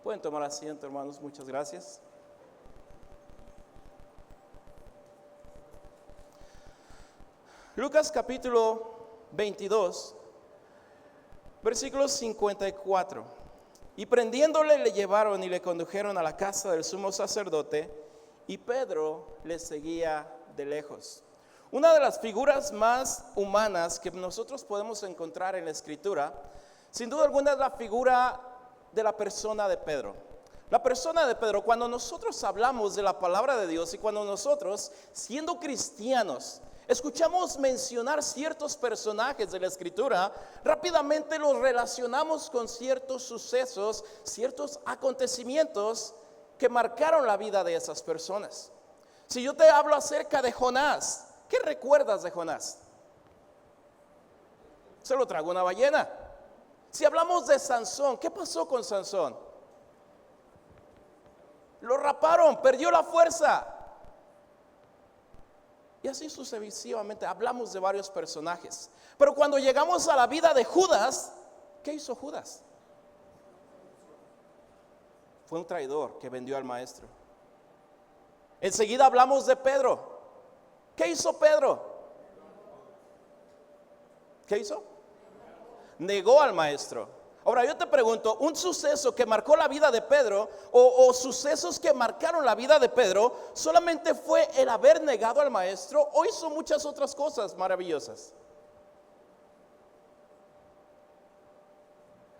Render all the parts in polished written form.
Pueden tomar asiento, hermanos, muchas gracias. Lucas capítulo 22, versículo 54. Y prendiéndole le llevaron y le condujeron a la casa del sumo sacerdote, y Pedro le seguía de lejos. Una de las figuras más humanas que nosotros podemos encontrar en la Escritura, sin duda alguna, es la figura de la persona de Pedro. La persona de Pedro, cuando nosotros hablamos de la palabra de Dios y cuando nosotros, siendo cristianos, escuchamos mencionar ciertos personajes de la Escritura, rápidamente los relacionamos con ciertos sucesos, ciertos acontecimientos que marcaron la vida de esas personas. Si yo te hablo acerca de Jonás, ¿qué recuerdas de Jonás? Se lo tragó una ballena. Si hablamos de Sansón, ¿qué pasó con Sansón? Lo raparon, perdió la fuerza. Y así sucesivamente hablamos de varios personajes. Pero cuando llegamos a la vida de Judas, ¿qué hizo Judas? Fue un traidor que vendió al maestro. Enseguida hablamos de Pedro. ¿Qué hizo Pedro? ¿Qué hizo? Negó al maestro. Ahora yo te pregunto, un suceso que marcó la vida de Pedro o sucesos que marcaron la vida de Pedro, ¿solamente fue el haber negado al maestro o hizo muchas otras cosas maravillosas?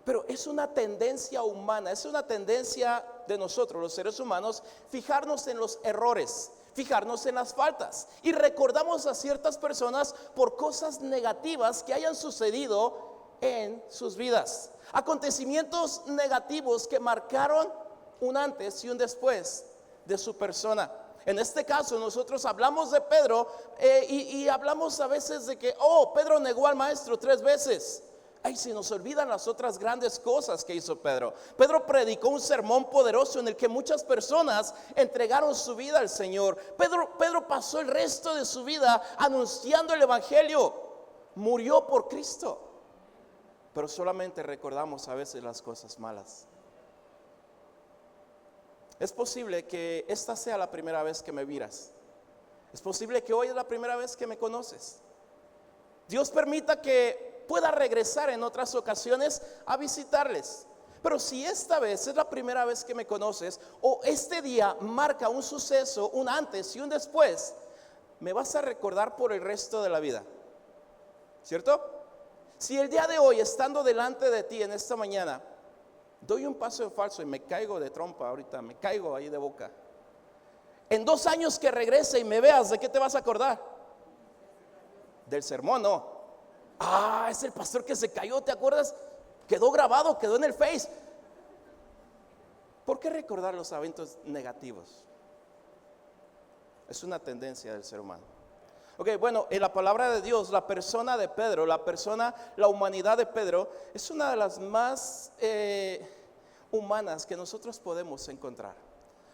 Pero es una tendencia humana, es una tendencia de nosotros los seres humanos fijarnos en los errores, fijarnos en las faltas, y recordamos a ciertas personas por cosas negativas que hayan sucedido en sus vidas, acontecimientos negativos que marcaron un antes y un después de su persona. En este caso nosotros hablamos de Pedro y hablamos a veces de que Pedro negó al maestro 3 veces. Ay, se nos olvidan las otras grandes cosas que hizo Pedro. Pedro predicó un sermón poderoso en el que muchas personas entregaron su vida al Señor. Pedro pasó el resto de su vida anunciando el evangelio. Murió por Cristo. Pero solamente recordamos a veces las cosas malas. Es posible que esta sea la primera vez que me miras. Es posible que hoy es la primera vez que me conoces. Dios permita que pueda regresar en otras ocasiones a visitarles. Pero si esta vez es la primera vez que me conoces, o este día marca un suceso, un antes y un después, me vas a recordar por el resto de la vida, ¿cierto? Si el día de hoy, estando delante de ti en esta mañana, doy un paso en falso y me caigo de trompa ahorita, me caigo ahí de boca, en 2 años que regrese y me veas, ¿de qué te vas a acordar? Del sermón, no. Es el pastor que se cayó, ¿te acuerdas? Quedó grabado, quedó en el Face. ¿Por qué recordar los eventos negativos? Es una tendencia del ser humano. Ok, bueno, en la palabra de Dios, la persona de Pedro, la humanidad de Pedro, es una de las más humanas que nosotros podemos encontrar.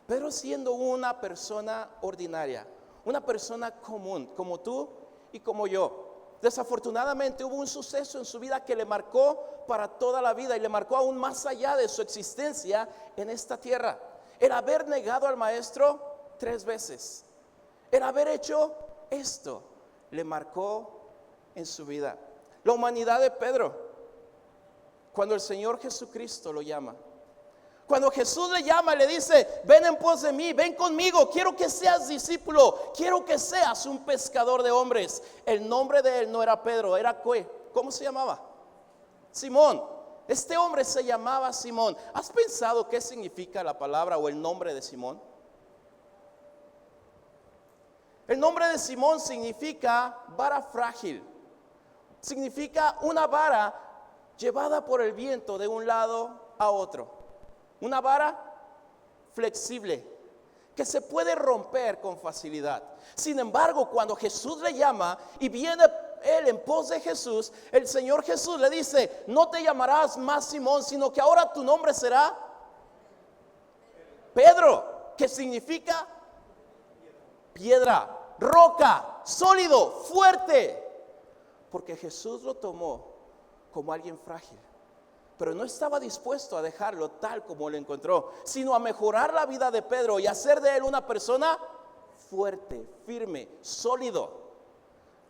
Pedro, siendo una persona ordinaria, una persona común, como tú y como yo. Desafortunadamente hubo un suceso en su vida que le marcó para toda la vida y le marcó aún más allá de su existencia en esta tierra. El haber negado al maestro 3 veces, el haber hecho esto le marcó en su vida. La humanidad de Pedro, cuando el Señor Jesucristo lo llama, cuando Jesús le llama, le dice: ven en pos de mí, ven conmigo, quiero que seas discípulo, quiero que seas un pescador de hombres. El nombre de él no era Pedro, era ¿cómo se llamaba? Simón. Este hombre se llamaba Simón. ¿Has pensado qué significa la palabra o el nombre de Simón? El nombre de Simón significa vara frágil. Significa una vara llevada por el viento de un lado a otro. Una vara flexible que se puede romper con facilidad. Sin embargo, cuando Jesús le llama y viene él en pos de Jesús, el Señor Jesús le dice: no te llamarás más Simón, sino que ahora tu nombre será Pedro, que significa piedra, roca, sólido, fuerte. Porque Jesús lo tomó como alguien frágil, pero no estaba dispuesto a dejarlo tal como lo encontró, sino a mejorar la vida de Pedro y hacer de él una persona fuerte, firme, sólido.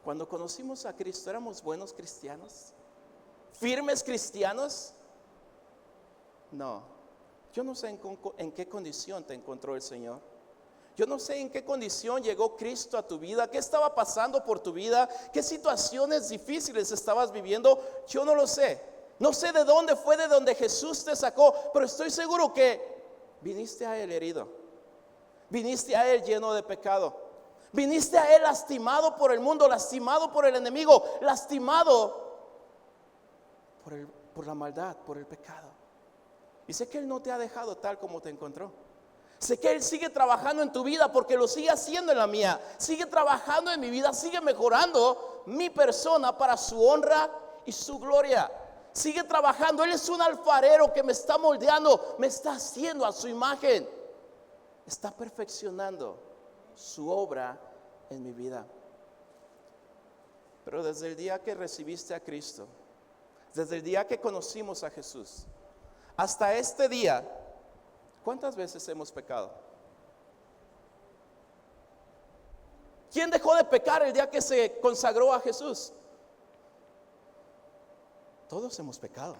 Cuando conocimos a Cristo, ¿éramos buenos cristianos? ¿Firmes cristianos? No. Yo no sé en qué condición te encontró el Señor. Yo no sé en qué condición llegó Cristo a tu vida, qué estaba pasando por tu vida, qué situaciones difíciles estabas viviendo. Yo no lo sé. No sé de dónde fue de donde Jesús te sacó, pero estoy seguro que viniste a Él herido. Viniste a Él lleno de pecado. Viniste a Él lastimado por el mundo, lastimado por el enemigo, lastimado por la maldad, por el pecado. Y sé que Él no te ha dejado tal como te encontró. Sé que Él sigue trabajando en tu vida porque lo sigue haciendo en la mía. Sigue trabajando en mi vida, sigue mejorando mi persona para su honra y su gloria. Sigue trabajando. Él es un alfarero que me está moldeando, me está haciendo a su imagen. Está perfeccionando su obra en mi vida. Pero desde el día que recibiste a Cristo, desde el día que conocimos a Jesús, hasta este día, ¿cuántas veces hemos pecado? ¿Quién dejó de pecar el día que se consagró a Jesús? Todos hemos pecado.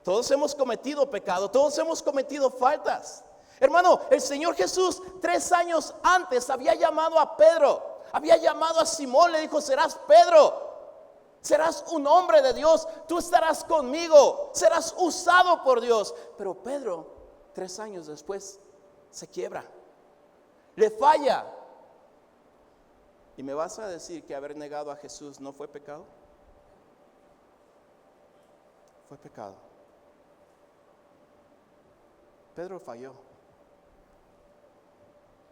Todos hemos cometido pecado. Todos hemos cometido faltas. Hermano, el Señor Jesús 3 años antes había llamado a Pedro, había llamado a Simón, le dijo: serás Pedro. Serás un hombre de Dios, tú estarás conmigo, serás usado por Dios. Pero Pedro, 3 años después, se quiebra, le falla. ¿Y me vas a decir que haber negado a Jesús no fue pecado? Fue pecado. Pedro falló.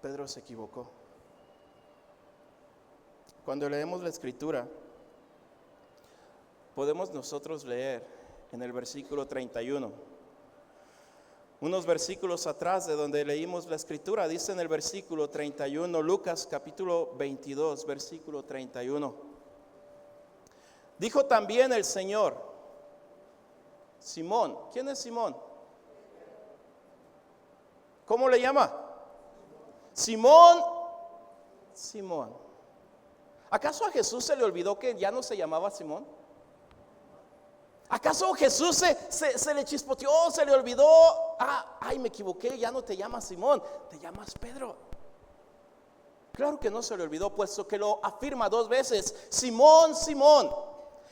Pedro se equivocó. Cuando leemos la Escritura, podemos nosotros leer en el versículo 31, unos versículos atrás de donde leímos la Escritura. Dice en el versículo 31, Lucas capítulo 22, versículo 31: dijo también el Señor: Simón. ¿Quién es Simón? ¿Cómo le llama? Simón. Simón. ¿Acaso a Jesús se le olvidó que ya no se llamaba Simón? ¿Acaso Jesús se le chispoteó, se le olvidó? Ay, me equivoqué, ya no te llamas Simón, te llamas Pedro. Claro que no se le olvidó, puesto que lo afirma 2 veces: Simón, Simón.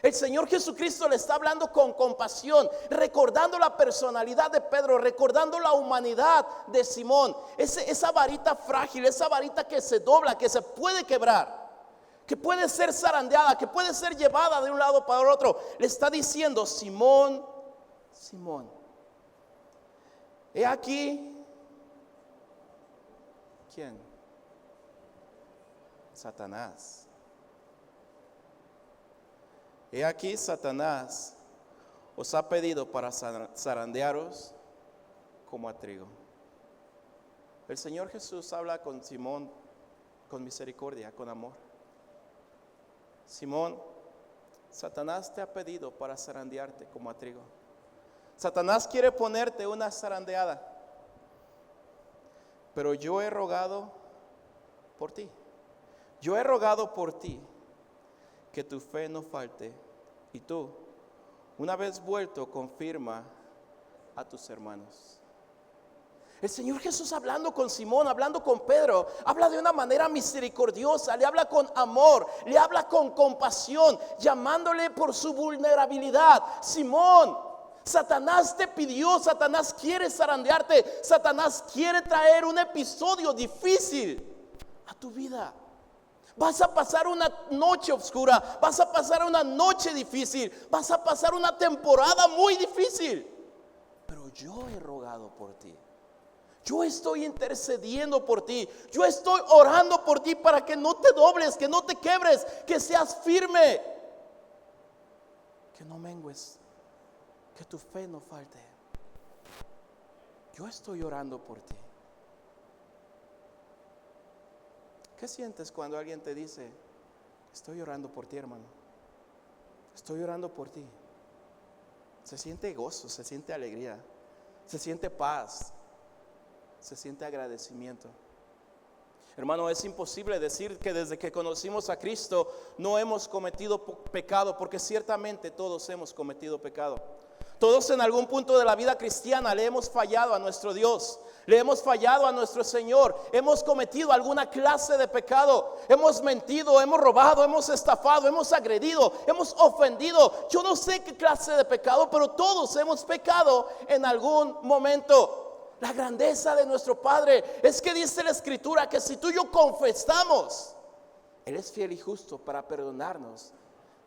El Señor Jesucristo le está hablando con compasión, recordando la personalidad de Pedro, recordando la humanidad de Simón. Esa varita frágil, esa varita que se dobla, que se puede quebrar, que puede ser zarandeada, que puede ser llevada de un lado para el otro. Le está diciendo: Simón, Simón, he aquí. ¿Quién? Satanás. He aquí, Satanás os ha pedido para zarandearos como a trigo. El Señor Jesús habla con Simón con misericordia, con amor. Simón, Satanás te ha pedido para zarandearte como a trigo. Satanás quiere ponerte una zarandeada, pero yo he rogado por ti. Yo he rogado por ti que tu fe no falte, y tú, una vez vuelto, confirma a tus hermanos. El Señor Jesús, hablando con Simón, hablando con Pedro, habla de una manera misericordiosa, le habla con amor, le habla con compasión, llamándole por su vulnerabilidad. Simón, Satanás te pidió, Satanás quiere zarandearte, Satanás quiere traer un episodio difícil a tu vida. Vas a pasar una noche oscura, vas a pasar una noche difícil, vas a pasar una temporada muy difícil. Pero yo he rogado por ti. Yo estoy intercediendo por ti. Yo estoy orando por ti para que no te dobles, que no te quebres, que seas firme, que no mengues, que tu fe no falte. Yo estoy orando por ti. ¿Qué sientes cuando alguien te dice: estoy orando por ti, hermano? Estoy orando por ti. se siente gozo, se siente alegría, se siente paz, se siente agradecimiento. Hermano, es imposible decir que desde que conocimos a Cristo no hemos cometido pecado, porque ciertamente todos hemos cometido pecado. Todos en algún punto de la vida cristiana le hemos fallado a nuestro Dios, le hemos fallado a nuestro Señor, hemos cometido alguna clase de pecado, hemos mentido, hemos robado, hemos estafado, hemos agredido, hemos ofendido. Yo no sé qué clase de pecado, pero todos hemos pecado en algún momento. La grandeza de nuestro Padre es que dice la Escritura que si tú y yo confesamos, Él es fiel y justo para perdonarnos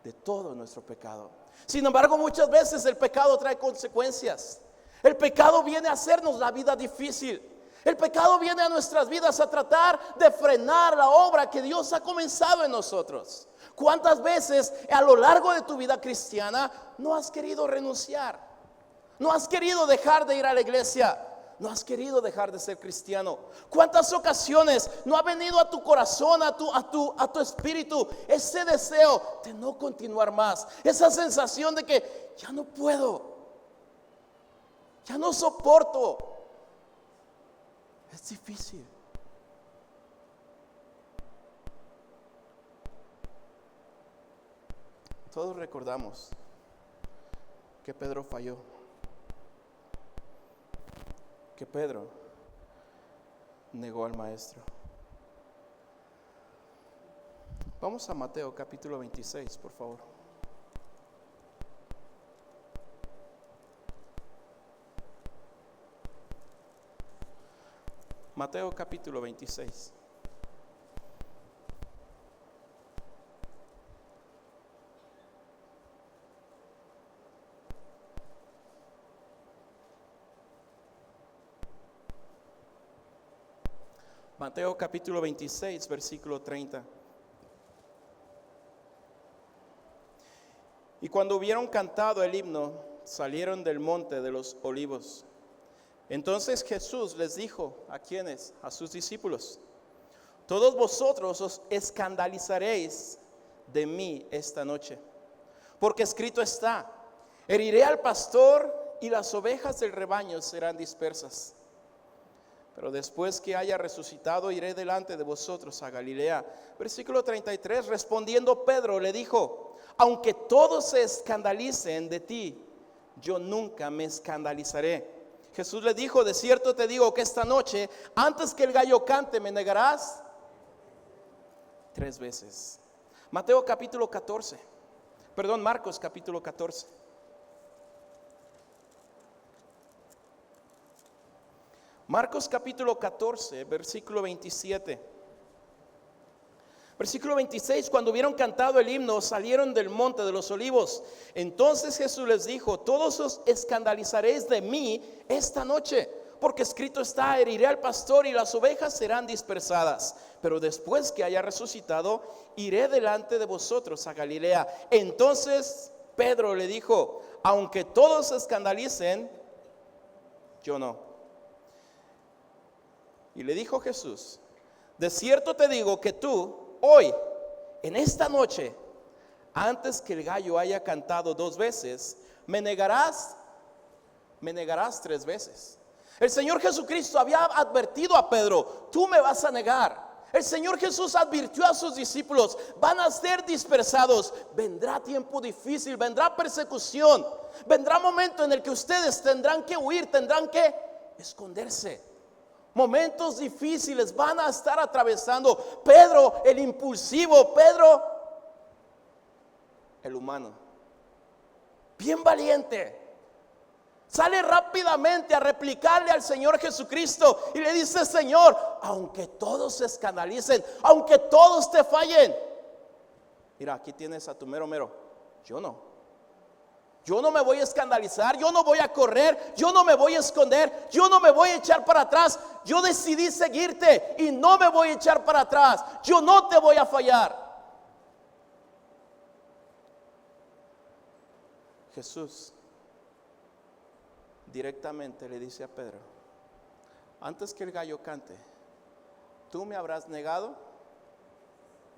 de todo nuestro pecado. Sin embargo, muchas veces el pecado trae consecuencias. El pecado viene a hacernos la vida difícil. El pecado viene a nuestras vidas a tratar de frenar la obra que Dios ha comenzado en nosotros. ¿Cuántas veces a lo largo de tu vida cristiana no has querido renunciar? ¿No has querido dejar de ir a la iglesia? ¿No has querido dejar de ser cristiano? ¿Cuántas ocasiones no ha venido a tu corazón, a tu espíritu, ese deseo de no continuar más? Esa sensación de que ya no puedo, ya no soporto. Es difícil. Todos recordamos que Pedro falló, que Pedro negó al maestro. Vamos a Mateo capítulo 26, por favor. Mateo capítulo 26. Mateo capítulo 26, versículo 30. Y cuando hubieron cantado el himno, salieron del monte de los olivos. Entonces Jesús les dijo, ¿a quiénes? A sus discípulos: todos vosotros os escandalizaréis de mí esta noche, porque escrito está: heriré al pastor y las ovejas del rebaño serán dispersas. Pero después que haya resucitado, iré delante de vosotros a Galilea. Versículo 33, respondiendo Pedro le dijo: aunque todos se escandalicen de ti, yo nunca me escandalizaré. Jesús le dijo: de cierto te digo que esta noche, antes que el gallo cante, me negarás 3 veces. Mateo capítulo 14, perdón, Marcos capítulo 14. Marcos capítulo 14, versículo 27. Versículo 26, cuando hubieron cantado el himno, salieron del monte de los olivos. Entonces Jesús les dijo: todos os escandalizaréis de mí esta noche, porque escrito está: heriré al pastor y las ovejas serán dispersadas. Pero después que haya resucitado, iré delante de vosotros a Galilea. Entonces Pedro le dijo: aunque todos se escandalicen, yo no. Y le dijo Jesús: de cierto te digo que tú hoy, en esta noche, antes que el gallo haya cantado 2 veces, me negarás 3 veces. El Señor Jesucristo había advertido a Pedro: tú me vas a negar. El Señor Jesús advirtió a sus discípulos: van a ser dispersados, vendrá tiempo difícil, vendrá persecución, vendrá momento en el que ustedes tendrán que huir, tendrán que esconderse. Momentos difíciles van a estar atravesando. Pedro, el impulsivo, Pedro, el humano, bien valiente, sale rápidamente a replicarle al Señor Jesucristo y le dice: Señor, aunque todos se escandalicen, aunque todos te fallen, mira, aquí tienes a tu mero mero. Yo no me voy a escandalizar, yo no voy a correr, yo no me voy a esconder, yo no me voy a echar para atrás. Yo decidí seguirte y no me voy a echar para atrás. Yo no te voy a fallar. Jesús directamente le dice a Pedro: antes que el gallo cante, tú me habrás negado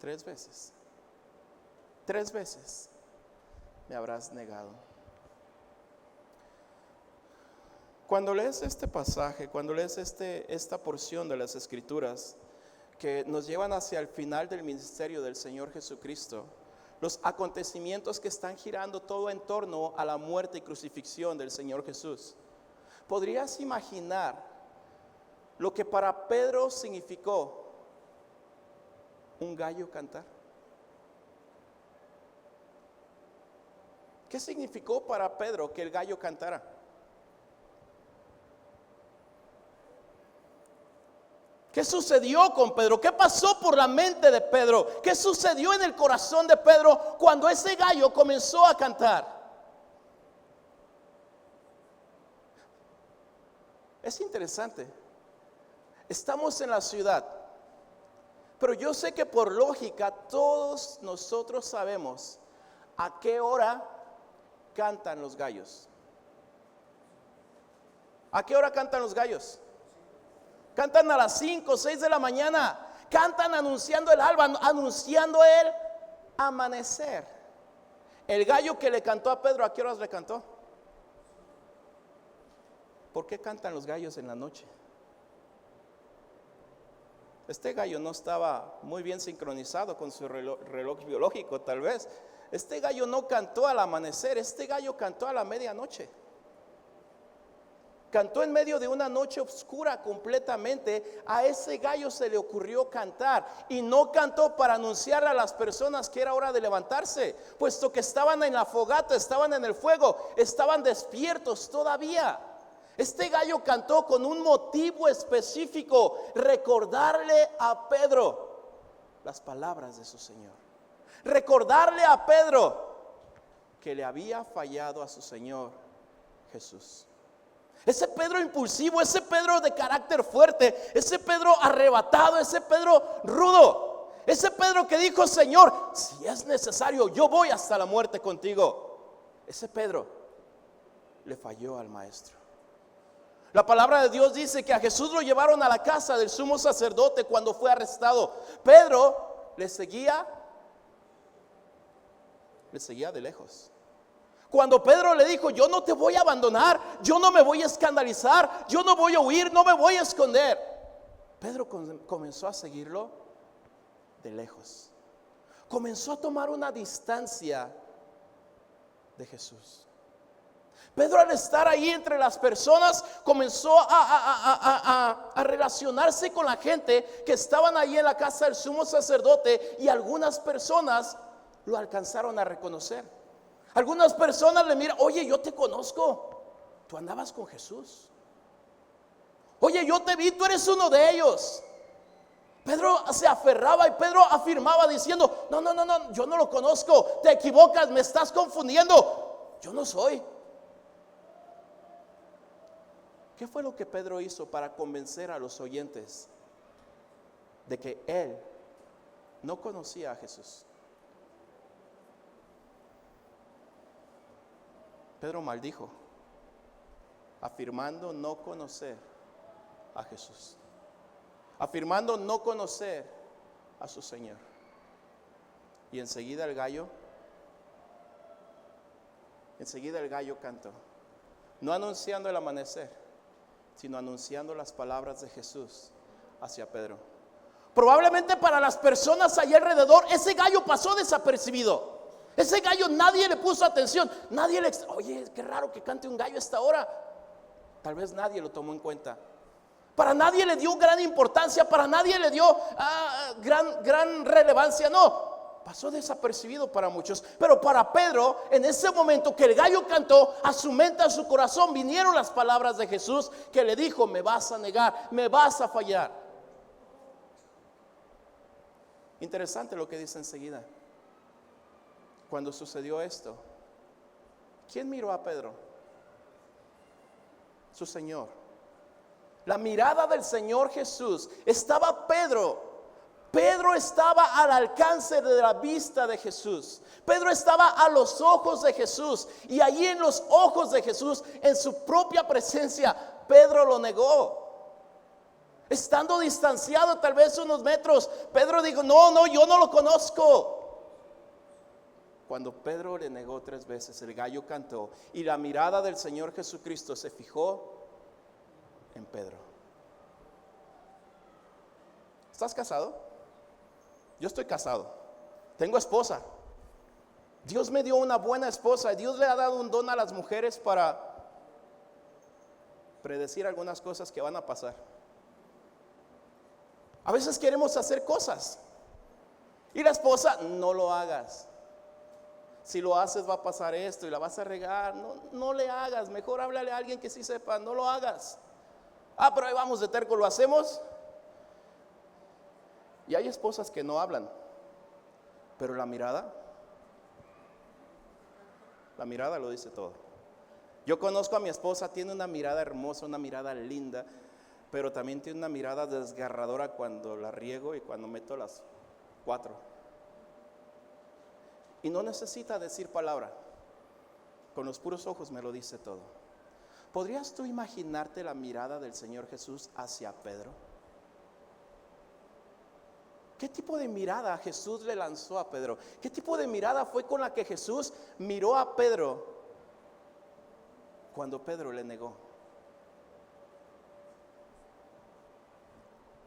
3 veces. 3 veces me habrás negado. Cuando lees este pasaje, cuando lees esta porción de las Escrituras que nos llevan hacia el final del ministerio del Señor Jesucristo, los acontecimientos que están girando todo en torno a la muerte y crucifixión del Señor Jesús, ¿podrías imaginar lo que para Pedro significó un gallo cantar? ¿Qué significó para Pedro que el gallo cantara? ¿Qué sucedió con Pedro? ¿Qué pasó por la mente de Pedro? ¿Qué sucedió en el corazón de Pedro cuando ese gallo comenzó a cantar? Es interesante. Estamos en la ciudad, pero yo sé que por lógica todos nosotros sabemos a qué hora cantan los gallos. ¿A qué hora cantan los gallos? Cantan a las 5 o 6 de la mañana. Cantan anunciando el alba, anunciando el amanecer. El gallo que le cantó a Pedro, ¿a qué horas le cantó? ¿Por qué cantan los gallos en la noche? Este gallo no estaba muy bien sincronizado con su reloj biológico, tal vez. Este gallo no cantó al amanecer, este gallo cantó a la medianoche. Cantó en medio de una noche oscura completamente. A ese gallo se le ocurrió cantar, y no cantó para anunciarle a las personas que era hora de levantarse, puesto que estaban en la fogata, estaban en el fuego, estaban despiertos todavía. Este gallo cantó con un motivo específico: recordarle a Pedro las palabras de su Señor, recordarle a Pedro que le había fallado a su Señor Jesús. Ese Pedro impulsivo, ese Pedro de carácter fuerte, ese Pedro arrebatado, ese Pedro rudo, ese Pedro que dijo: Señor, si es necesario, yo voy hasta la muerte contigo. Ese Pedro le falló al maestro. La palabra de Dios dice que a Jesús lo llevaron a la casa del sumo sacerdote cuando fue arrestado. Pedro le seguía de lejos. Cuando Pedro le dijo: yo no te voy a abandonar, yo no me voy a escandalizar, yo no voy a huir, no me voy a esconder, Pedro comenzó a seguirlo de lejos. Comenzó a tomar una distancia de Jesús. Pedro, al estar ahí entre las personas, comenzó a relacionarse con la gente que estaban ahí en la casa del sumo sacerdote, y algunas personas lo alcanzaron a reconocer. Algunas personas le miran: oye, yo te conozco, tú andabas con Jesús. Oye, yo te vi, tú eres uno de ellos. Pedro se aferraba y Pedro afirmaba diciendo: no, yo no lo conozco, te equivocas, me estás confundiendo, yo no soy. ¿Qué fue lo que Pedro hizo para convencer a los oyentes de que él no conocía a Jesús? Pedro maldijo, afirmando no conocer a Jesús, afirmando no conocer a su Señor. Y enseguida el gallo cantó, no anunciando el amanecer, sino anunciando las palabras de Jesús hacia Pedro. Probablemente para las personas allá alrededor, ese gallo pasó desapercibido. Ese gallo nadie le puso atención, nadie le... Oye, qué raro que cante un gallo a esta hora. Tal vez nadie lo tomó en cuenta. Para nadie le dio gran importancia, para nadie le dio gran relevancia. No, pasó desapercibido para muchos. Pero para Pedro, en ese momento que el gallo cantó, a su mente, a su corazón vinieron las palabras de Jesús, que le dijo: me vas a negar, me vas a fallar. Interesante lo que dice enseguida. Cuando sucedió esto, ¿quién miró a Pedro? Su Señor. La mirada del Señor Jesús. Estaba Pedro estaba al alcance de la vista de Jesús. Pedro estaba a los ojos de Jesús. Y allí en los ojos de Jesús, en su propia presencia, Pedro lo negó. Estando distanciado tal vez unos metros, Pedro dijo: no, yo no lo conozco. Cuando Pedro le negó 3 veces, el gallo cantó, y la mirada del Señor Jesucristo se fijó ¿Estás casado? Yo estoy casado. Tengo esposa. Dios me dio una buena esposa. Dios le ha dado un don a las mujeres para predecir algunas cosas que van a pasar. A veces queremos hacer cosas y la esposa, no lo hagas. Si lo haces va a pasar esto y la vas a regar. No le hagas, mejor háblale a alguien que sí sepa, no lo hagas. Pero ahí vamos de terco, lo hacemos. Y hay esposas que no hablan, pero la mirada lo dice todo. Yo conozco a mi esposa, tiene una mirada hermosa, una mirada linda, pero también tiene una mirada desgarradora cuando la riego y cuando meto las 4. Y no necesita decir palabra, con los puros ojos me lo dice todo. ¿Podrías tú imaginarte la mirada del Señor Jesús hacia Pedro? ¿Qué tipo de mirada Jesús le lanzó a Pedro? ¿Qué tipo de mirada fue con la que Jesús miró a Pedro cuando Pedro le negó?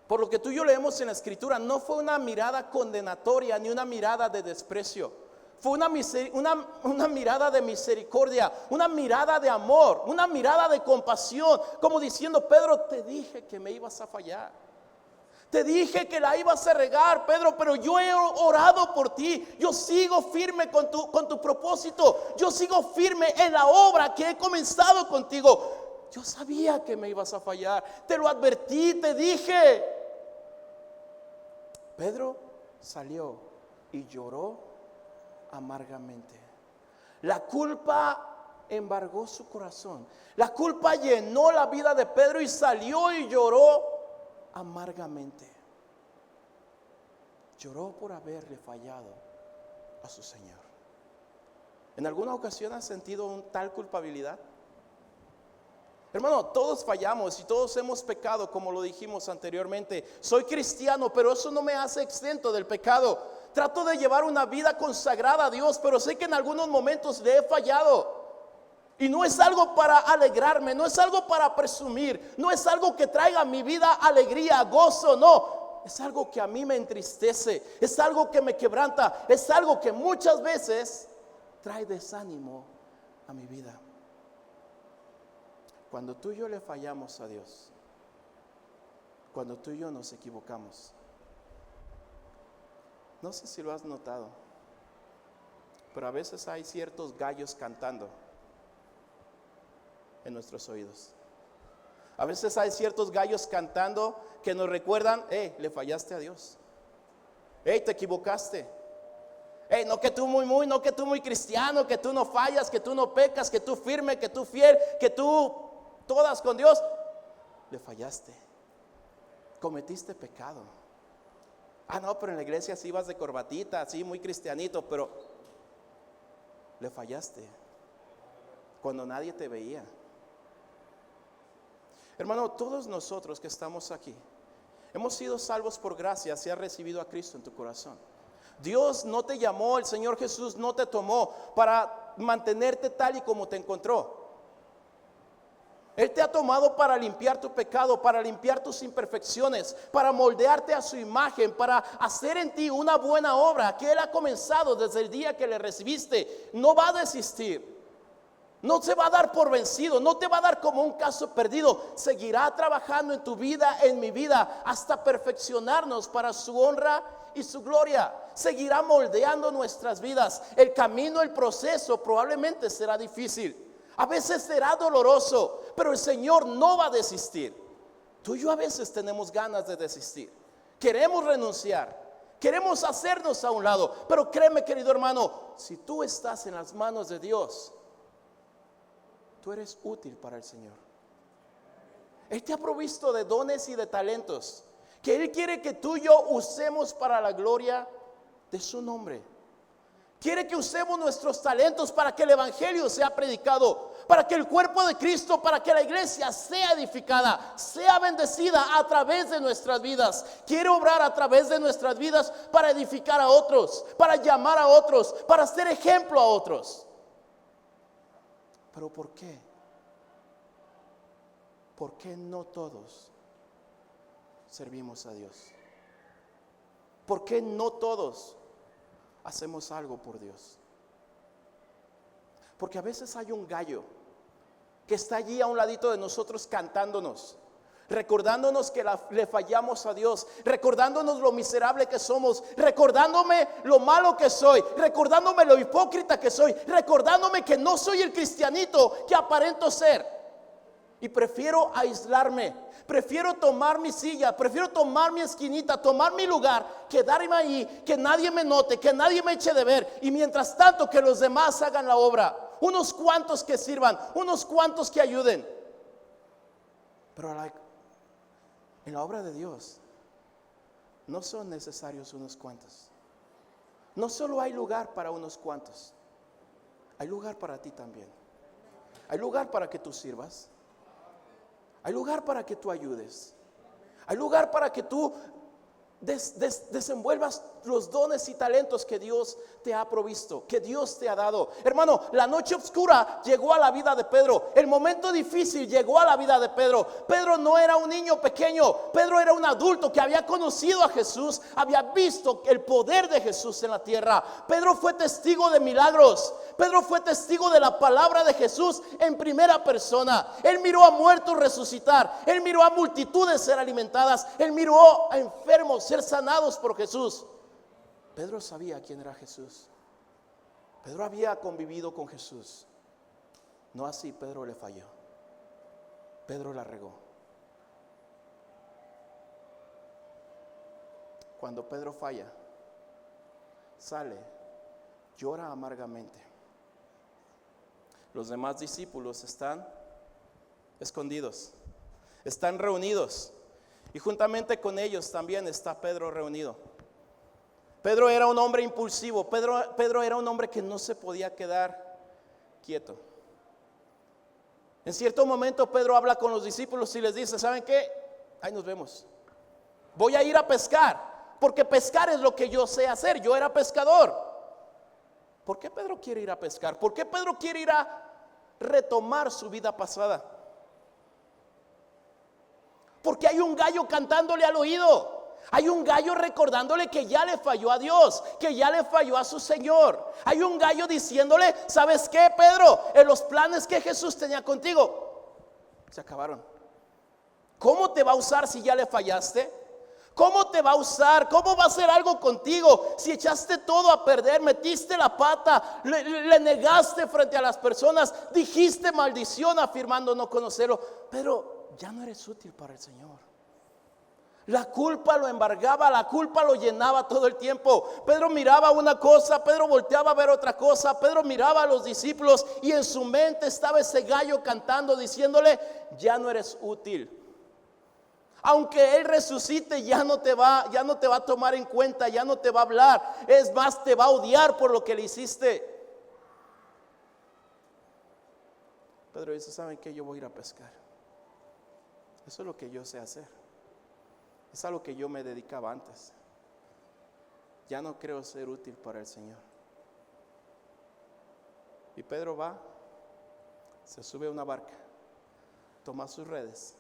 Por lo que tú y yo leemos en la Escritura, no fue una mirada condenatoria ni una mirada de desprecio. Fue una mirada de misericordia, una mirada de amor, una mirada de compasión, como diciendo: Pedro, te dije que me ibas a fallar. Te dije que la ibas a regar, Pedro, pero yo he orado por ti. Yo sigo firme con tu propósito. Yo sigo firme en la obra que he comenzado contigo. Yo sabía que me ibas a fallar. Te lo advertí, te dije. Pedro salió y lloró amargamente. La culpa embargó su corazón. La culpa llenó la vida de Pedro y salió y lloró amargamente. Lloró por haberle fallado a su Señor. ¿En alguna ocasión has sentido tal culpabilidad? Hermano, todos fallamos y todos hemos pecado, como lo dijimos anteriormente. Soy cristiano, pero eso no me hace exento del pecado. Trato de llevar una vida consagrada a Dios, pero sé que en algunos momentos le he fallado. Y no es algo para alegrarme, no es algo para presumir, no es algo que traiga a mi vida alegría, gozo, no. Es algo que a mí me entristece, es algo que me quebranta, es algo que muchas veces trae desánimo a mi vida. Cuando tú y yo le fallamos a Dios, cuando tú y yo nos equivocamos, no sé si lo has notado, pero a veces hay ciertos gallos cantando en nuestros oídos. A veces hay ciertos gallos cantando que nos recuerdan: le fallaste a Dios. Te equivocaste. No que tú no que tú muy cristiano, que tú no fallas, que tú no pecas, que tú firme, que tú fiel, que tú todas con Dios. Le fallaste. Cometiste pecado. No, pero en la iglesia sí vas de corbatita, así muy cristianito, pero le fallaste cuando nadie te veía. Hermano, todos nosotros que estamos aquí hemos sido salvos por gracia si has recibido a Cristo en tu corazón. Dios no te llamó, el Señor Jesús no te tomó para mantenerte tal y como te encontró. Él te ha tomado para limpiar tu pecado, para limpiar tus imperfecciones, para moldearte a su imagen, para hacer en ti una buena obra que Él ha comenzado desde el día que le recibiste. No va a desistir. No se va a dar por vencido, no te va a dar como un caso perdido. Seguirá trabajando en tu vida, en mi vida, hasta perfeccionarnos para su honra y su gloria. Seguirá moldeando nuestras vidas. El camino, el proceso probablemente será difícil. A veces será doloroso, pero el Señor no va a desistir. Tú y yo a veces tenemos ganas de desistir. Queremos renunciar, queremos hacernos a un lado. Pero créeme, querido hermano, si tú estás en las manos de Dios, tú eres útil para el Señor. Él te ha provisto de dones y de talentos que Él quiere que tú y yo usemos para la gloria de su nombre. Quiere que usemos nuestros talentos para que el evangelio sea predicado, para que el cuerpo de Cristo, para que la iglesia sea edificada, sea bendecida a través de nuestras vidas. Quiere obrar a través de nuestras vidas para edificar a otros, para llamar a otros, para ser ejemplo a otros. Pero ¿por qué? ¿Por qué no todos servimos a Dios? ¿Por qué no todos hacemos algo por Dios? Porque a veces hay un gallo que está allí a un ladito de nosotros cantándonos, recordándonos que le fallamos a Dios, recordándonos lo miserable que somos, recordándome lo malo que soy, recordándome lo hipócrita que soy, recordándome que no soy el cristianito que aparento ser. Y prefiero aislarme, prefiero tomar mi silla, prefiero tomar mi esquinita, tomar mi lugar, quedarme ahí, que nadie me note, que nadie me eche de ver. Y mientras tanto que los demás hagan la obra, unos cuantos que sirvan, unos cuantos que ayuden. Pero en la obra de Dios no son necesarios unos cuantos. No solo hay lugar para unos cuantos, hay lugar para ti también. Hay lugar para que tú sirvas. Hay lugar para que tú ayudes. Hay lugar para que tú desenvuelvas los dones y talentos que Dios te ha provisto, que Dios te ha dado. Hermano, la noche oscura llegó a la vida de Pedro. El momento difícil llegó a la vida de Pedro. Pedro no era un niño pequeño. Pedro era un adulto que había conocido a Jesús, había visto el poder de Jesús en la tierra. Pedro fue testigo de milagros. Pedro fue testigo de la palabra de Jesús en primera persona. Él miró a muertos resucitar. Él miró a multitudes ser alimentadas. Él miró a enfermos ser sanados por Jesús. Pedro sabía quién era Jesús. Pedro había convivido con Jesús. No así, Pedro le falló. Pedro la regó. Cuando Pedro falla, sale, llora amargamente. Los demás discípulos están escondidos, están reunidos, y juntamente con ellos también está Pedro reunido. Pedro era un hombre impulsivo. Pedro era un hombre que no se podía quedar quieto. En cierto momento Pedro habla con los discípulos y les dice: ¿saben qué? Ahí nos vemos. Voy a ir a pescar, porque pescar es lo que yo sé hacer. Yo era pescador. ¿Por qué Pedro quiere ir a pescar? ¿Por qué Pedro quiere ir a retomar su vida pasada? Porque hay un gallo cantándole al oído. Hay un gallo recordándole que ya le falló a Dios, que ya le falló a su Señor. Hay un gallo diciéndole: ¿sabes qué, Pedro? En los planes que Jesús tenía contigo se acabaron. ¿Cómo te va a usar si ya le fallaste? ¿Cómo te va a usar? ¿Cómo va a hacer algo contigo si echaste todo a perder, metiste la pata, le negaste frente a las personas, dijiste maldición afirmando no conocerlo? Pero ya no eres útil para el Señor. La culpa lo embargaba, la culpa lo llenaba todo el tiempo. Pedro miraba una cosa, Pedro volteaba a ver otra cosa, Pedro miraba a los discípulos y en su mente estaba ese gallo cantando, diciéndole: ya no eres útil. Aunque Él resucite, ya no te va a tomar en cuenta, ya no te va a hablar. Es más, te va a odiar por lo que le hiciste. Pedro dice: ¿saben qué? Yo voy a ir a pescar. Eso es lo que yo sé hacer. Es a lo que yo me dedicaba antes. Ya no creo ser útil para el Señor. Y Pedro va, se sube a una barca, toma sus redes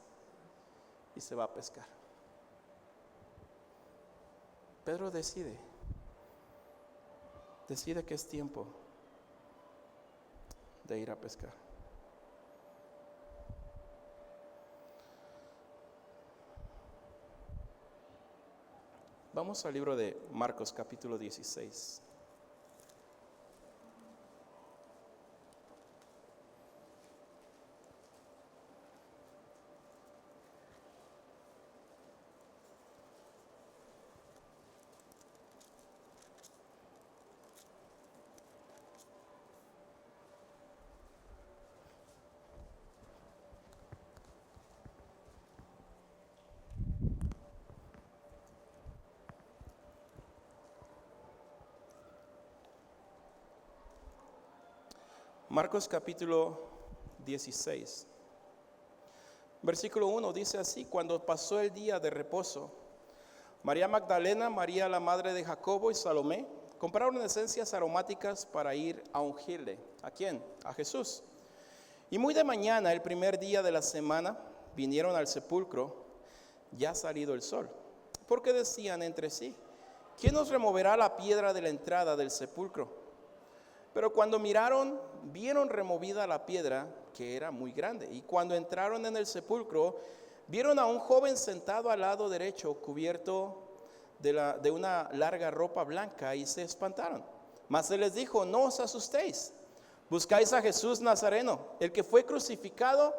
y se va a pescar. Pedro decide que es tiempo de ir a pescar. Vamos al libro de Marcos capítulo 16. Marcos capítulo 16, versículo 1 dice así: cuando pasó el día de reposo, María Magdalena, María la madre de Jacobo y Salomé compraron esencias aromáticas para ir a ungirle. ¿A quién? A Jesús. Y muy de mañana, el primer día de la semana, vinieron al sepulcro, ya salido el sol, porque decían entre sí: ¿quién nos removerá la piedra de la entrada del sepulcro? Pero cuando miraron, vieron removida la piedra, que era muy grande. Y cuando entraron en el sepulcro, vieron a un joven sentado al lado derecho, cubierto de una larga ropa blanca, y se espantaron. Mas él les dijo: no os asustéis, buscáis a Jesús Nazareno, el que fue crucificado,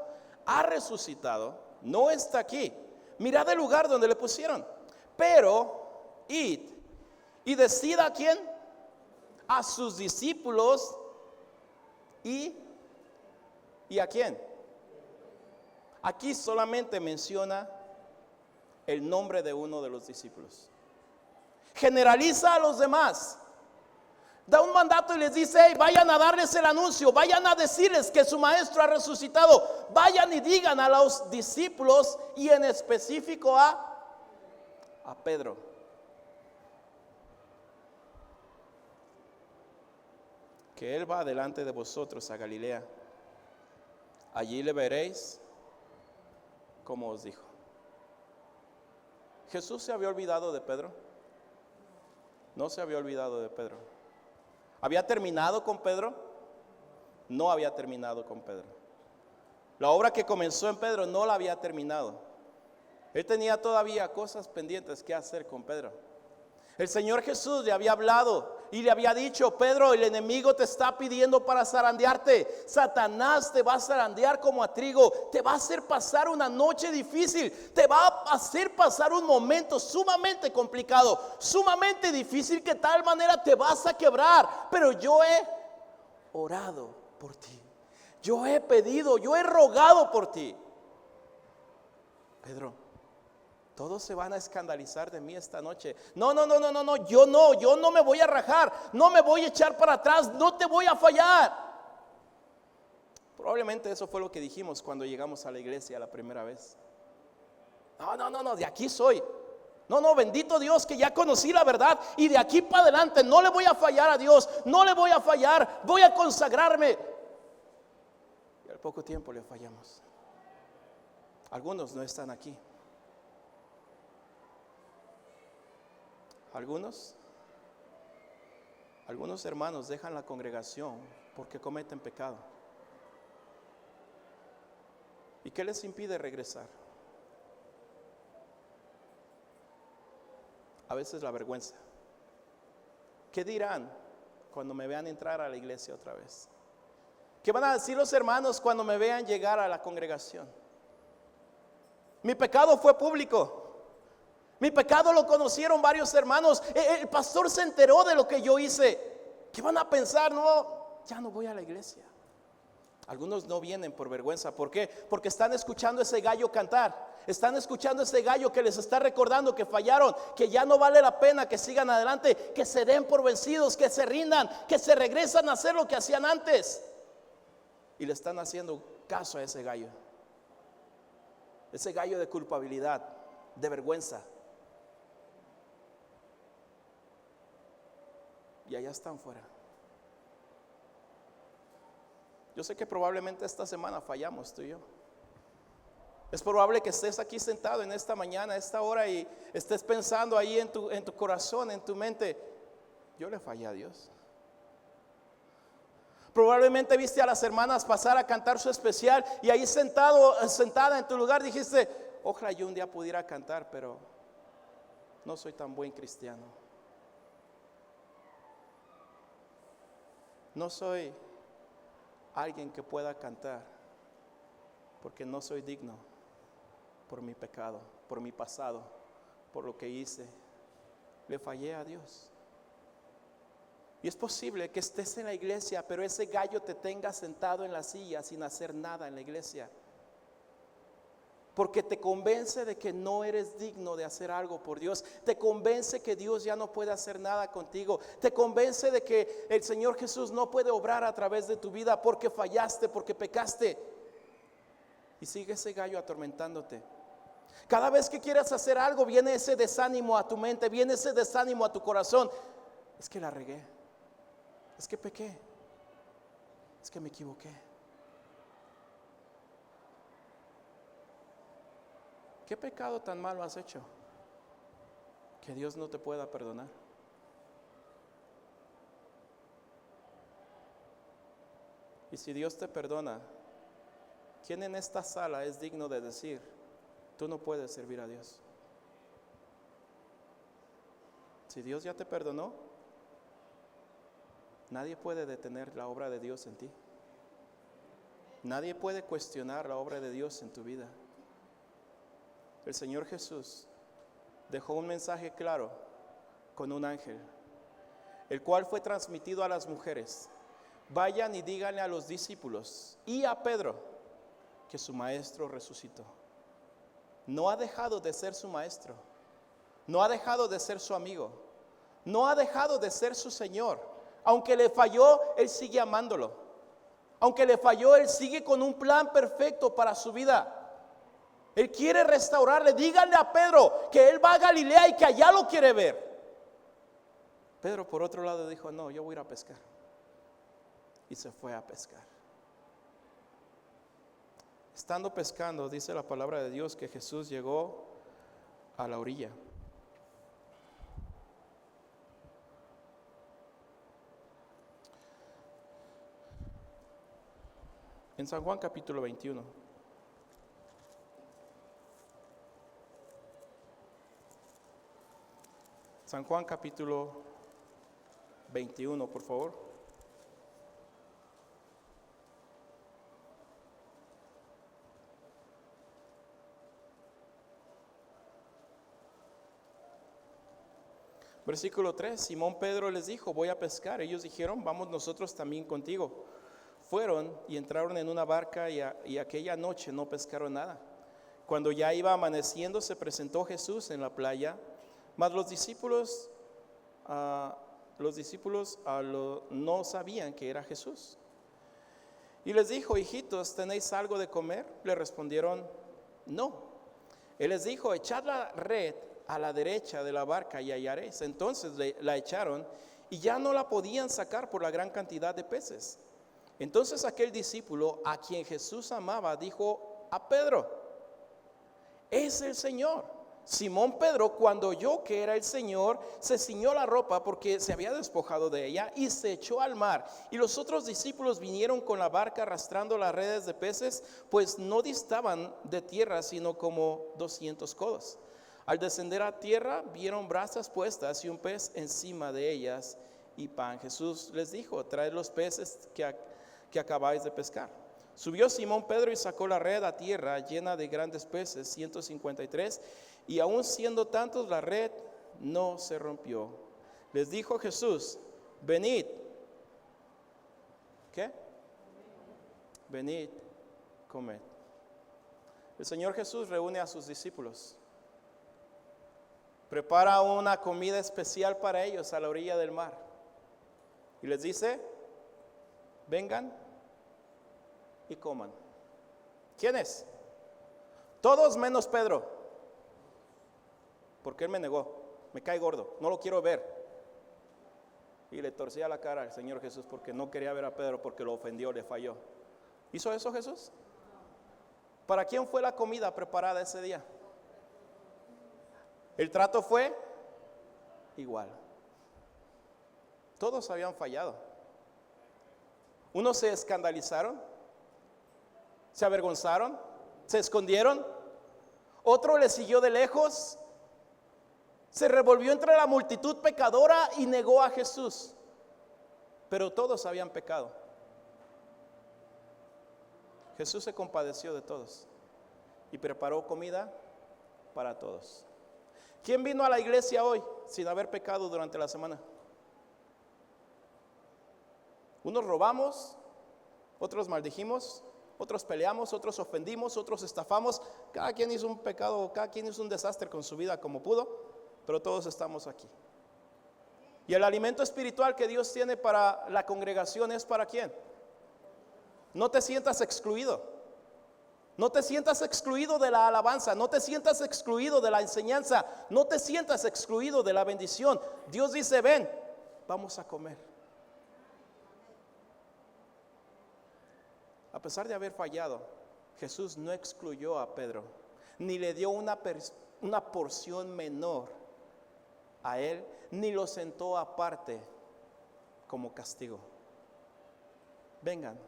ha resucitado, no está aquí. Mirad el lugar donde le pusieron. Pero id y decid a quién, a sus discípulos y a quién. Aquí solamente menciona el nombre de uno de los discípulos. Generaliza a los demás. Da un mandato y les dice: hey, vayan a darles el anuncio, vayan a decirles que su maestro ha resucitado. Vayan y digan a los discípulos, y en específico a Pedro. Que él va delante de vosotros a Galilea. Allí le veréis como os dijo. ¿Jesús se había olvidado de Pedro? No se había olvidado de Pedro. ¿Había terminado con Pedro? No había terminado con Pedro. La obra que comenzó en Pedro no la había terminado. Él tenía todavía cosas pendientes que hacer con Pedro. El Señor Jesús le había hablado y le había dicho: Pedro, el enemigo te está pidiendo para zarandearte. Satanás te va a zarandear como a trigo. Te va a hacer pasar una noche difícil. Te va a hacer pasar un momento sumamente complicado, sumamente difícil, que de tal manera te vas a quebrar. Pero yo he orado por ti. Yo he pedido, yo he rogado por ti. Pedro, todos se van a escandalizar de mí esta noche. No, yo no me voy a rajar, no me voy a echar para atrás, no te voy a fallar. Probablemente eso fue lo que dijimos cuando llegamos a la iglesia la primera vez. No, de aquí soy. No, bendito Dios que ya conocí la verdad, y de aquí para adelante no le voy a fallar a Dios, no le voy a fallar, voy a consagrarme. Y al poco tiempo le fallamos. Algunos no están aquí. Algunos hermanos dejan la congregación porque cometen pecado. ¿Y qué les impide regresar? A veces la vergüenza. ¿Qué dirán cuando me vean entrar a la iglesia otra vez? ¿Qué van a decir los hermanos cuando me vean llegar a la congregación? Mi pecado fue público. Mi pecado lo conocieron varios hermanos. El pastor se enteró de lo que yo hice. ¿Qué van a pensar? No, ya no voy a la iglesia. Algunos no vienen por vergüenza. ¿Por qué? Porque están escuchando ese gallo cantar. Están escuchando ese gallo que les está recordando que fallaron, que ya no vale la pena que sigan adelante, que se den por vencidos, que se rindan, que se regresan a hacer lo que hacían antes. Y le están haciendo caso a ese gallo. Ese gallo de culpabilidad, de vergüenza. Y allá están fuera. Yo sé que probablemente esta semana fallamos tú y yo. Es probable que estés aquí sentado en esta mañana, a esta hora, y estés pensando ahí en tu corazón, en tu mente: yo le fallé a Dios. Probablemente viste a las hermanas pasar a cantar su especial, y ahí sentada en tu lugar dijiste: ojalá yo un día pudiera cantar, pero no soy tan buen cristiano. No soy alguien que pueda cantar, porque no soy digno por mi pecado, por mi pasado, por lo que hice. Le fallé a Dios. Y es posible que estés en la iglesia, pero ese gallo te tenga sentado en la silla sin hacer nada en la iglesia, porque te convence de que no eres digno de hacer algo por Dios. Te convence que Dios ya no puede hacer nada contigo. Te convence de que el Señor Jesús no puede obrar a través de tu vida porque fallaste, porque pecaste. Y sigue ese gallo atormentándote. Cada vez que quieras hacer algo, viene ese desánimo a tu mente, viene ese desánimo a tu corazón. Es que la regué, es que pequé, es que me equivoqué. ¿Qué pecado tan malo has hecho que Dios no te pueda perdonar? Y si Dios te perdona, ¿quién en esta sala es digno de decir, tú no puedes servir a Dios? Si Dios ya te perdonó, nadie puede detener la obra de Dios en ti. Nadie puede cuestionar la obra de Dios en tu vida. El Señor Jesús dejó un mensaje claro con un ángel, el cual fue transmitido a las mujeres. Vayan y díganle a los discípulos y a Pedro que su maestro resucitó. No ha dejado de ser su maestro, no ha dejado de ser su amigo, no ha dejado de ser su Señor. Aunque le falló, Él sigue amándolo. Aunque le falló, Él sigue con un plan perfecto para su vida. Él quiere restaurarle. Díganle a Pedro que Él va a Galilea y que allá lo quiere ver. Pedro por otro lado dijo, no, yo voy a ir a pescar. Y se fue a pescar. Estando pescando, dice la palabra de Dios que Jesús llegó a la orilla. En San Juan capítulo 21. San Juan capítulo 21, por favor. Versículo 3, Simón Pedro les dijo, voy a pescar. Ellos dijeron, vamos nosotros también contigo. Fueron y entraron en una barca y aquella noche no pescaron nada. Cuando ya iba amaneciendo se presentó Jesús en la playa, mas los discípulos no sabían que era Jesús. Y les dijo, hijitos, ¿tenéis algo de comer? Le respondieron, no. Él les dijo, echad la red a la derecha de la barca y hallaréis. Entonces la echaron y ya no la podían sacar por la gran cantidad de peces. Entonces aquel discípulo a quien Jesús amaba dijo a Pedro, es el Señor. Simón Pedro, cuando oyó que era el Señor, se ciñó la ropa porque se había despojado de ella y se echó al mar. Y los otros discípulos vinieron con la barca arrastrando las redes de peces, pues no distaban de tierra sino como 200 codos. Al descender a tierra vieron brasas puestas y un pez encima de ellas y pan. Jesús les dijo, traed los peces que acabáis de pescar. Subió Simón Pedro y sacó la red a tierra llena de grandes peces, 153, y aun siendo tantos la red no se rompió. Les dijo Jesús, venid. ¿Qué? Venid, comed. El Señor Jesús reúne a sus discípulos. Prepara una comida especial para ellos a la orilla del mar. Y les dice, vengan y coman. ¿Quiénes? Todos menos Pedro, porque él me negó, me cae gordo, no lo quiero ver. Y le torcía la cara al Señor Jesús porque no quería ver a Pedro, porque lo ofendió, le falló. ¿Hizo eso Jesús? ¿Para quién fue la comida preparada ese día? El trato fue igual. Todos habían fallado. Unos se escandalizaron, se avergonzaron, se escondieron. Otro le siguió de lejos, se revolvió entre la multitud pecadora y negó a Jesús. Pero todos habían pecado. Jesús se compadeció de todos y preparó comida para todos. ¿Quién vino a la iglesia hoy sin haber pecado durante la semana? Unos robamos, otros maldijimos, otros peleamos, otros ofendimos, otros estafamos. Cada quien hizo un pecado, cada quien hizo un desastre con su vida como pudo, pero todos estamos aquí. Y el alimento espiritual que Dios tiene para la congregación es ¿para quién? No te sientas excluido. No te sientas excluido de la alabanza, no te sientas excluido de la enseñanza, no te sientas excluido de la bendición. Dios dice, ven, vamos a comer. A pesar de haber fallado, Jesús no excluyó a Pedro, ni le dio una porción menor a él, ni lo sentó aparte como castigo. Vengan,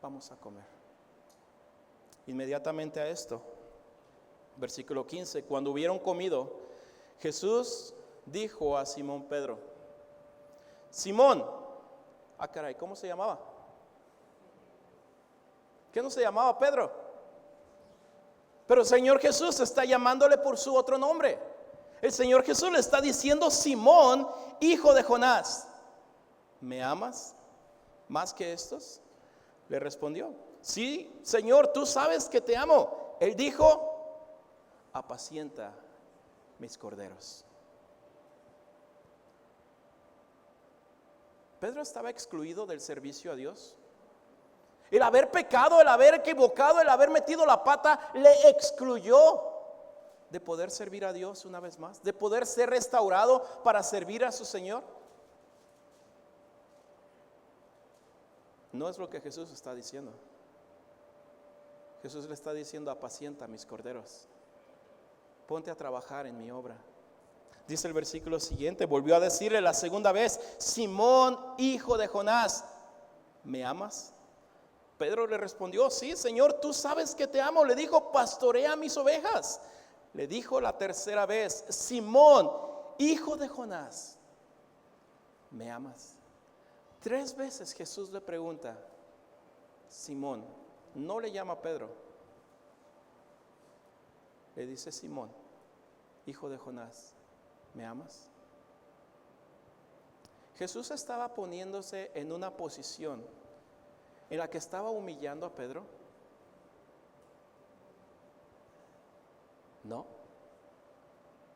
vamos a comer. Inmediatamente a esto, versículo 15, cuando hubieron comido, Jesús dijo a Simón Pedro: Simón, caray, ¿cómo se llamaba? ¿Qué no se llamaba Pedro? Pero el Señor Jesús está llamándole por su otro nombre. El Señor Jesús le está diciendo: Simón, hijo de Jonás, ¿me amas más que estos? Le respondió: sí, Señor, tú sabes que te amo. Él dijo: apacienta mis corderos. Pedro estaba excluido del servicio a Dios. El haber pecado, el haber equivocado, el haber metido la pata, le excluyó de poder servir a Dios una vez más, de poder ser restaurado para servir a su Señor. No es lo que Jesús está diciendo. Jesús le está diciendo: apacienta mis corderos, ponte a trabajar en mi obra. Dice el versículo siguiente, volvió a decirle la segunda vez: Simón, hijo de Jonás, ¿me amas? Pedro le respondió: sí, Señor, tú sabes que te amo. Le dijo: pastorea mis ovejas. Le dijo la tercera vez: Simón, hijo de Jonás, ¿me amas? 3 veces Jesús le pregunta: Simón, no le llama Pedro, le dice: Simón, hijo de Jonás, ¿me amas? Jesús estaba poniéndose en una posición en la que estaba humillando a Pedro.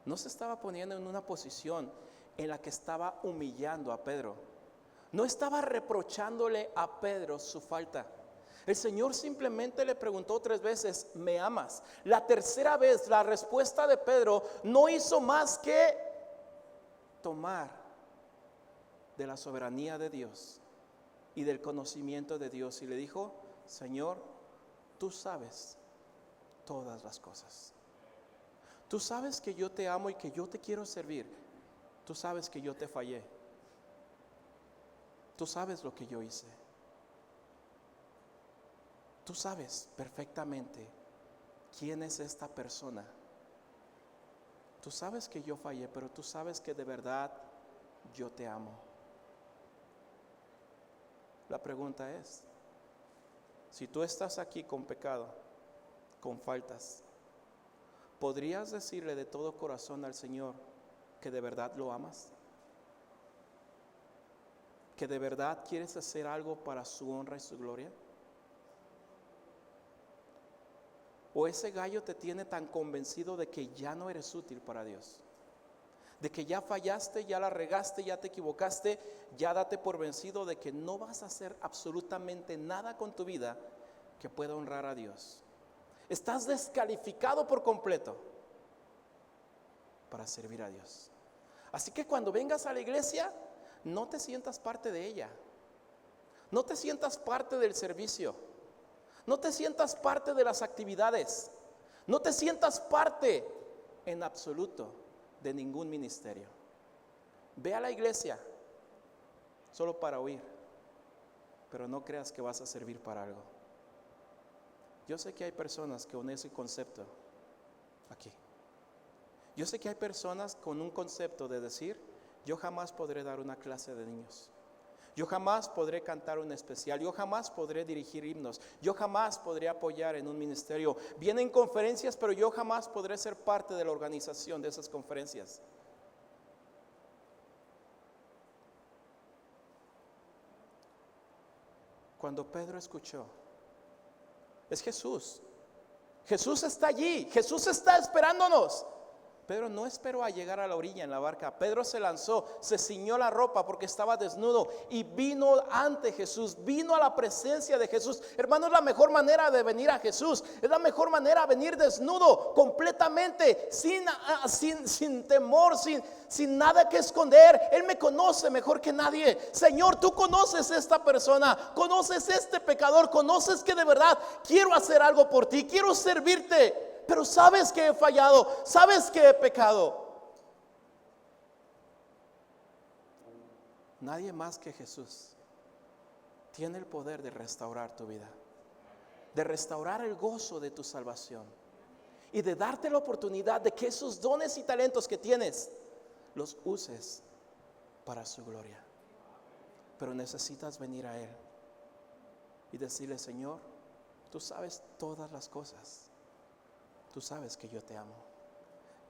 No se estaba poniendo en una posición en la que estaba humillando a Pedro. No estaba reprochándole a Pedro su falta. El Señor simplemente le preguntó 3 veces: ¿me amas? La tercera vez la respuesta de Pedro no hizo más que tomar de la soberanía de Dios y del conocimiento de Dios, y le dijo: Señor, tú sabes todas las cosas. Tú sabes que yo te amo y que yo te quiero servir. Tú sabes que yo te fallé. Tú sabes lo que yo hice. Tú sabes perfectamente quién es esta persona. Tú sabes que yo fallé, pero tú sabes que de verdad yo te amo. La pregunta es: si tú estás aquí con pecado, con faltas, ¿podrías decirle de todo corazón al Señor que de verdad lo amas? ¿Que de verdad quieres hacer algo para su honra y su gloria? ¿O ese gallo te tiene tan convencido de que ya no eres útil para Dios? De que ya fallaste, ya la regaste, ya te equivocaste, ya date por vencido de que no vas a hacer absolutamente nada con tu vida que pueda honrar a Dios. Estás descalificado por completo para servir a Dios. Así que cuando vengas a la iglesia, no te sientas parte de ella. No te sientas parte del servicio. No te sientas parte de las actividades. No te sientas parte en absoluto de ningún ministerio. Ve a la iglesia solo para oír, pero no creas que vas a servir para algo. Yo sé que hay personas con ese concepto aquí. Yo sé que hay personas con un concepto de decir: yo jamás podré dar una clase de niños. Yo jamás podré cantar un especial. Yo jamás podré dirigir himnos. Yo jamás podré apoyar en un ministerio. Vienen conferencias, pero yo jamás podré ser parte de la organización de esas conferencias. Cuando Pedro escuchó, es Jesús. Jesús está allí. Jesús está esperándonos. Pedro no esperó a llegar a la orilla en la barca. Pedro se lanzó, se ciñó la ropa porque estaba desnudo y vino ante Jesús, vino a la presencia de Jesús. Hermano, es la mejor manera de venir a Jesús. Es la mejor manera venir desnudo, completamente, sin temor, sin nada que esconder. Él me conoce mejor que nadie. Señor, tú conoces a esta persona, conoces a este pecador, conoces que de verdad quiero hacer algo por ti, quiero servirte. Pero sabes que he fallado, sabes que he pecado. Nadie más que Jesús tiene el poder de restaurar tu vida, de restaurar el gozo de tu salvación y de darte la oportunidad de que esos dones y talentos que tienes los uses para su gloria. Pero necesitas venir a Él y decirle: Señor, tú sabes todas las cosas, tú sabes que yo te amo.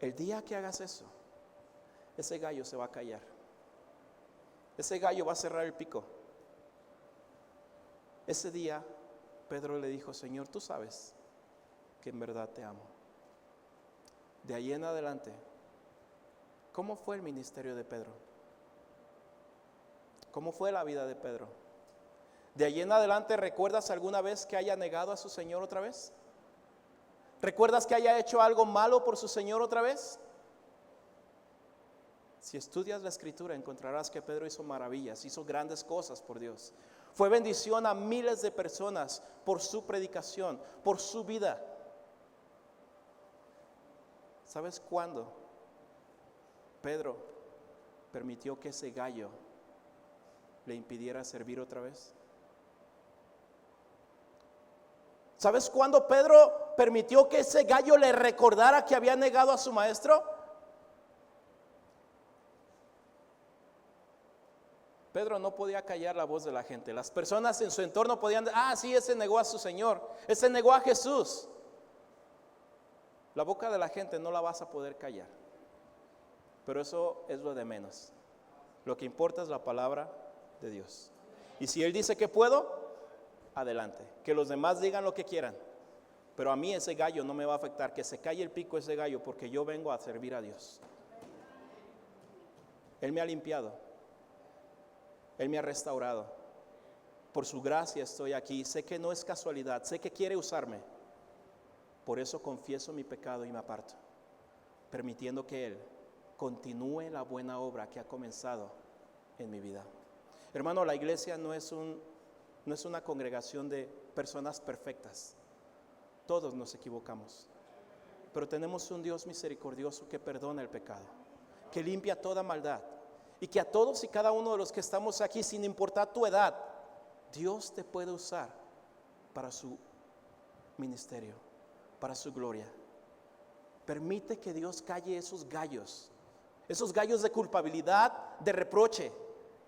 El día que hagas eso, ese gallo se va a callar, ese gallo va a cerrar el pico. Ese día Pedro le dijo: Señor, tú sabes que en verdad te amo. De ahí en adelante, ¿cómo fue el ministerio de Pedro? ¿Cómo fue la vida de Pedro? De ahí en adelante, ¿recuerdas alguna vez que haya negado a su Señor otra vez? ¿Recuerdas que haya hecho algo malo por su Señor otra vez? Si estudias la Escritura, encontrarás que Pedro hizo maravillas, hizo grandes cosas por Dios. Fue bendición a miles de personas por su predicación, por su vida. ¿Sabes cuándo Pedro permitió que ese gallo le impidiera servir otra vez? ¿Sabes cuándo Pedro permitió que ese gallo le recordara que había negado a su maestro? Pedro no podía callar la voz de la gente. Las personas en su entorno podían decir: sí, ese negó a su Señor, ese negó a Jesús. La boca de la gente no la vas a poder callar, pero eso es lo de menos. Lo que importa es la palabra de Dios. Y si Él dice que puedo, adelante, que los demás digan lo que quieran, pero a mí ese gallo no me va a afectar. Que se calle el pico ese gallo, porque yo vengo a servir a Dios. Él me ha limpiado, Él me ha restaurado. Por su gracia estoy aquí. Sé que no es casualidad, sé que quiere usarme. Por eso confieso mi pecado y me aparto, permitiendo que Él continúe la buena obra que ha comenzado en mi vida. Hermano, la iglesia no es una congregación de personas perfectas. Todos nos equivocamos, pero tenemos un Dios misericordioso que perdona el pecado, que limpia toda maldad, y que a todos y cada uno de los que estamos aquí, sin importar tu edad, Dios te puede usar para su ministerio, para su gloria. Permite que Dios calle esos gallos de culpabilidad, de reproche,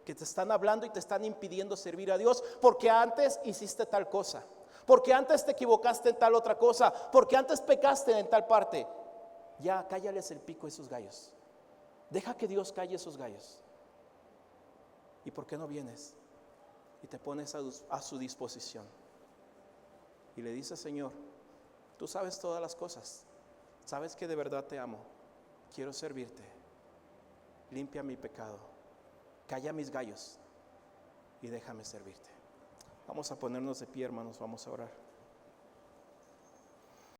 que te están hablando y te están impidiendo servir a Dios, porque antes hiciste tal cosa, porque antes te equivocaste en tal otra cosa, porque antes pecaste en tal parte. Ya, cállales el pico a esos gallos. Deja que Dios calle esos gallos. ¿Y por qué no vienes y te pones a su disposición? Y le dices: Señor, tú sabes todas las cosas, sabes que de verdad te amo, quiero servirte, limpia mi pecado, calla mis gallos y déjame servirte. Vamos a ponernos de pie, hermanos, vamos a orar.